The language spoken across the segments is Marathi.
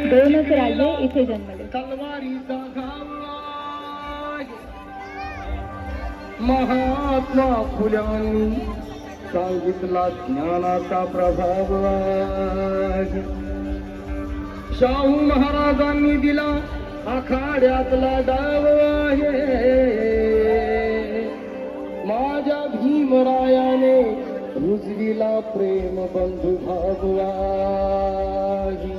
दोनच राजे इथे जन्मले. तलवारीचा घाव महात्मा फुल्यांनी सांगितला ज्ञानाचा प्रभाव. शाहू महाराजांनी दिला आखाड्यातला डाव आहे. माझ्या भीमरायाने रुजविला प्रेम बंधू भाव आहे.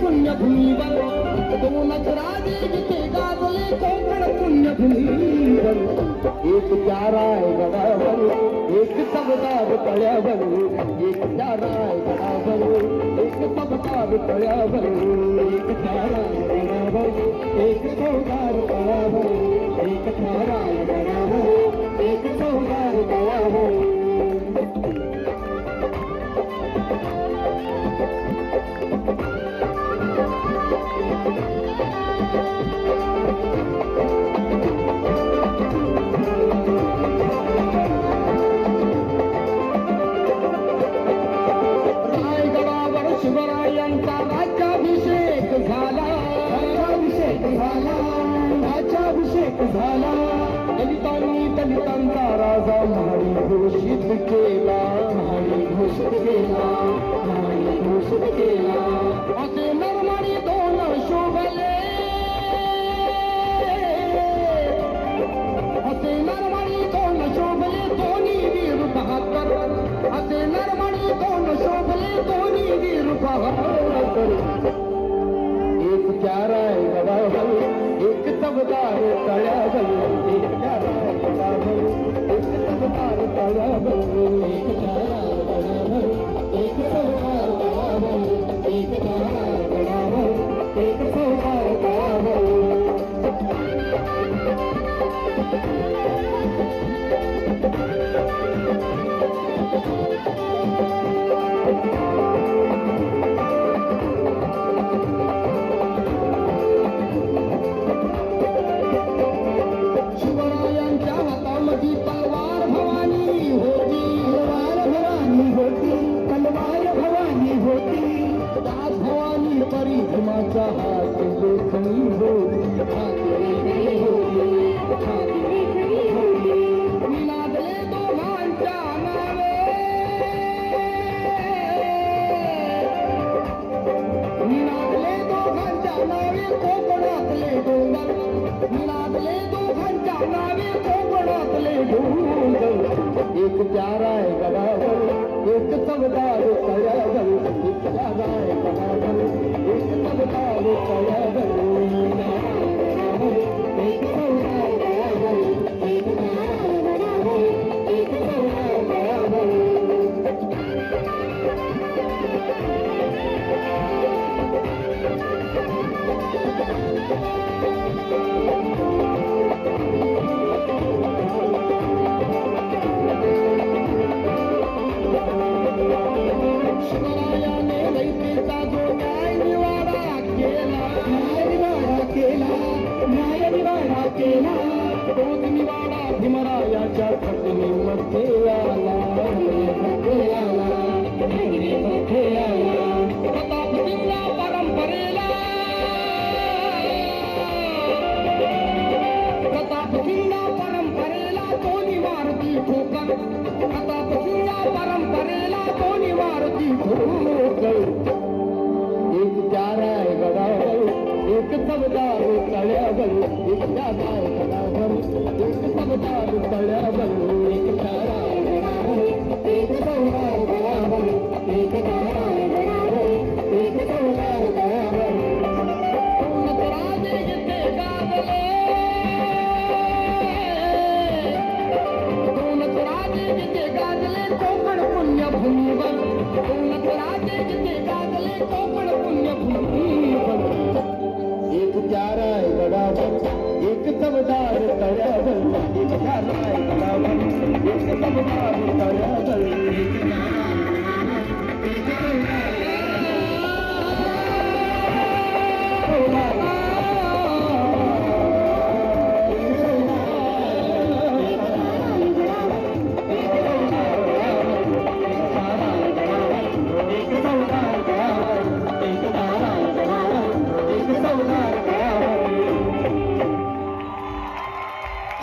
पुण्यभूमीवर दोनच राजे जिथे गाजले कोकण पुण्यभूमीवर. एक प्याराय गडावर एक तबदार तळ्यावर. एक प्याराय गडावर एक तबदार तळ्यावर. एक प्याराय गडावर एक तबदार तळ्यावर. एक प्याराय गडावर एक तबदार तळ्यावर. शिवरायांचा राज्याभिषेक झाला. राज्याभिषेक झाला. दलितांनी दलितांचा राजा महाडी घोषित केला. महाडी घोषित केला. महाडी घोषित केला. असे नरमाडी दोन शोभले. असे नरमाडी दोन शोभले दोन्ही वीर बहादर. असे नरमाडी दोन शोभले दोन्ही वीर बहादर. एक प्याराय गडावर एक तबदार तळ्यावर. एक प्याराय गडावर एक तबदार तळ्यावर. एक प्याराय गडावर एक तबदार तळ्यावर. एक प्याराय गडावर एक तबदार तळ्यावर. शिवरायांच्या हातामध्ये तलवार भवानी होती. तलवार भवानी होती. तलवार भवानी होती. त्याच भवानी परी भीमाचा हात लेखणी होती. हात लेखणी होती. हात लेखणी होती. निनादले दोघांच्या नावे. निनादले दोघांच्या नावे कोकणातले डोंगर. निनादले दोघांच्या नावे कोकणातले डोंगर. एक प्याराय गडावर एक तबदार तळ्यावर. एक प्याराय गडावर एक तबदार तळ्यावर. एक तबदार तळ्यावर. एक प्याराय गडावर एक तबदार तळ्यावर. शिवरायाने रयतेचा जो न्याय निवाडा केला. न्याय निवाडा केला. न्याय निवाडा केला. तोच निवाडा भीमरायाच्या पत्नीमध्ये आला. मध्ये आला. मध्ये आला. प्रतापसिंगा परंपरेला. प्रतापसिंगा परंपरेला दोन्ही मारुती ठोकर. प्रतापसिंगा परंपरेला दोन्ही मारुती ठोकर. एक प्याराय गडावर एक तबदार तळ्यावर. एक प्याराय गडावर एक तबदार तळ्यावर. एक प्याराय गडावर एक तबदार तळ्यावर. एक प्याराय गडावर एक तबदार तळ्यावर. दोनच राजे जिथे गाजले. दोनच राजे जिथे गाजले कोकण पुण्यभूमीवर. दोनच राजे जिथे गाजले कोकण पुण्यभूमीवर. एक प्यारा रायगडावर एक चमदार तळ्यावर, एक त्या रायगडावर एक चमदार तळ्यावर.